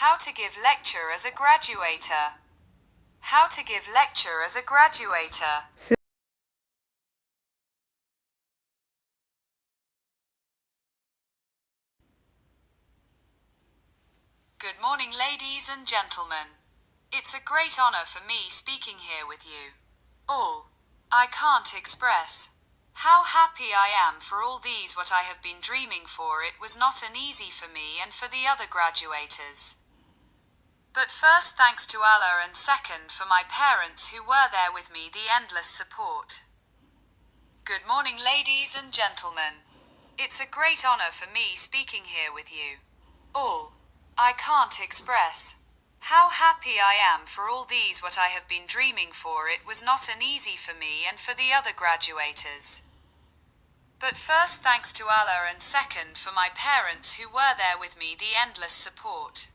How to give lecture as a graduator. How to give lecture as a graduator. Good morning, ladies and gentlemen. It's a great honor for me speaking here with you. All. I can't express how happy I am for all these what I have been dreaming for. It was not an easy for me and for the other graduators. But first thanks to Allah and second for my parents who were there with me, the endless support. Good morning, ladies and gentlemen. It's a great honor for me speaking here with you. All. I can't express how happy I am for all these what I have been dreaming for. It was not an easy for me and for the other graduators. But first thanks to Allah and second for my parents who were there with me, the endless support.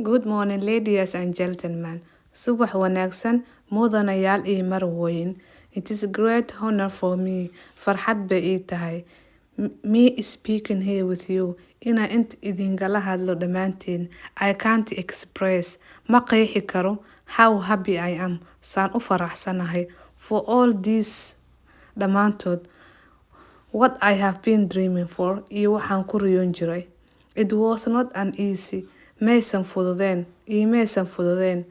Good morning, ladies and gentlemen. Subax wanaagsan, mudanayaal iyo marwooyin. It is a great honor for me. Farxad bay ii tahay. Me speaking here with you. Inaan inta idinkala hadlo dhammaantiin. I can't express. Ma qeexi karo how happy I am. Saan u faraxsanahay. For all these dhammaantood. What I have been dreaming for iyo waxaan ku riyoon jiray. It was not an easy. Maysan fududeen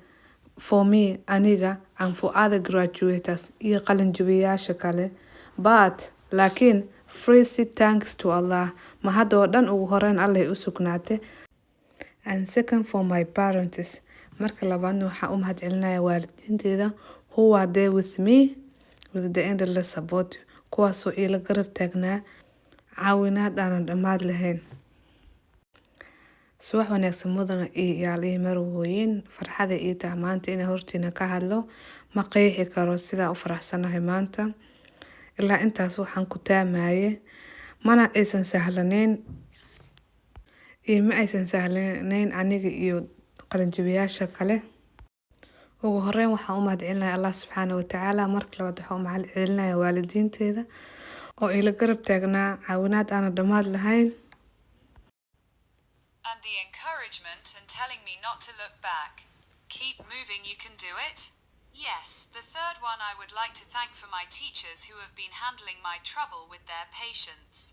for me aniga and for other graduates iyo qalinjabiyaasha kale. But laakiin first thanks to Allah. Mahad oo dhan ugu horeyn Allah u sugnaatay. And second for my parents. Marka labaadna waxaan u mahadcelinayaa waalidiinteyda who are there with me with the endless support. Kuwaasoo ila garab taagnaa caawinaad aanan dhammaad lahayn. Subax wanaagsan mudana iyo marwooyin. Farxada ii tahay maanta inaan hortiina ka hadlo. Ma qeexi karo sidaa u faraxsanahay maanta. Ilaa intaas waxaan ku taamaye. Mana aysan sahlaneyn aniga iyo qalinjabiyaasha kale. Ugu horeyn waxaan u mahadcelinayaa Allah subxaanahu wa tacaala. Marka labaad waxaan u mahadcelinayaa waalidiinteyda oo ila garab taagnaa caawinaad aanan dhammaad lahayn. And the encouragement and telling me not to look back. Keep moving, you can do it. Yes, the third one I would like to thank for my teachers who have been handling my trouble with their patience.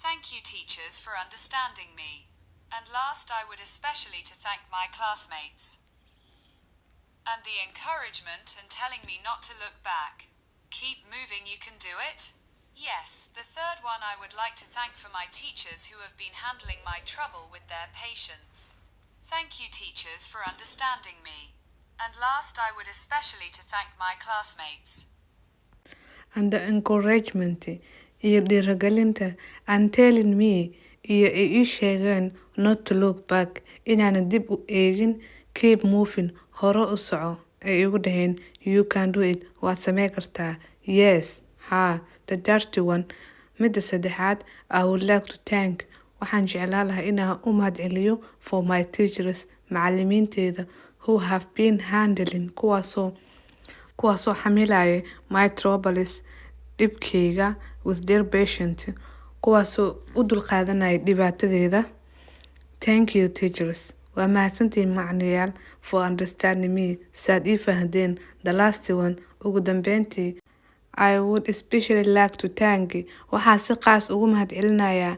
Thank you, teachers, for understanding me. And last, I would especially to thank my classmates. And the encouragement and telling me not to look back. Keep moving, you can do it. Yes, the third one I would like to thank for my teachers who have been handling my trouble with their patience. Thank you, teachers, for understanding me. And last, I would especially to thank my classmates. And the encouragement iyo dhiirigelinta and telling me iyo ii sheegeen not to look back inaanan dib u eegin. Keep moving, hore u soco. Ay igu dhaheen you can do it, waad samey kartaa. Yes, the dirty one. Midda saddexaad, I would like to thank. Waxaan jeclaan lahaa inaan u mahadceliyo for my teachers, macallimiinteyda who have been handling kuwaasoo xamilaya my troubles dhibkeyga with their patient. Kuwaasoo u dulqaadanaya dhibaatadeeda. Thank you, teachers. Waa mahadsantiin macnayaal for understanding me. Saad ii fahdeen. The last one, ugu dambeyntii, I would especially like to thank. Waxaan si qaas ugu mahadcelinayaa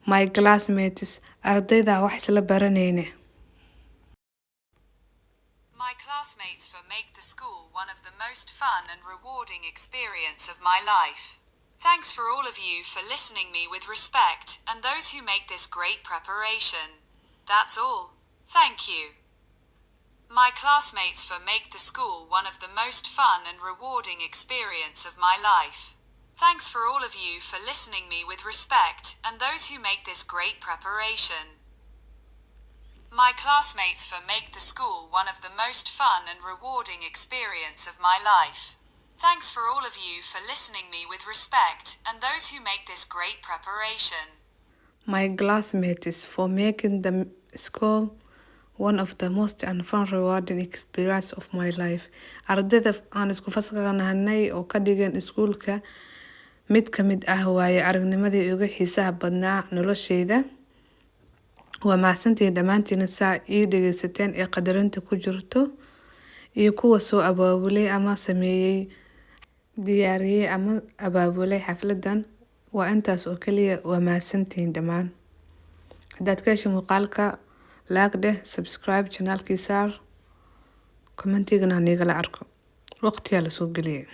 my classmates, ardayda wax isla baranayne. My classmates for make the school one of the most fun and rewarding experience of my life. Thanks for all of you for listening me with respect and those who make this great preparation. That's all. Thank you. My classmates for make the school one of the most fun and rewarding experience of my life. Thanks for all of you for listening me with respect and those who make this great preparation. My classmates for make the school one of the most fun and rewarding experience of my life. Thanks for all of you for listening me with respect and those who make this great preparation. My classmates for making the school one of the most and fun rewarding experience of my life. Ardayda aan isku fasalkanahay oo ka dhigan iskuulka mid ka mid ah waaye aragnimadii ugu xiisaha badnaa nolosheyda. waa mahadsantihiin dhammaantiin saa ii dhegeysateen ee qadarinta ku jirto iyo kuwa soo abaabulay ama sameeyay diyaariyay ama abaabulay xafladan waa intaas oo kaliya waa mahadsantihiin dhammaan haddaad ka heshay muuqaalka like dheh subscribe channelkii saar commentigana nigala arko waqtiyaa la soo geliyay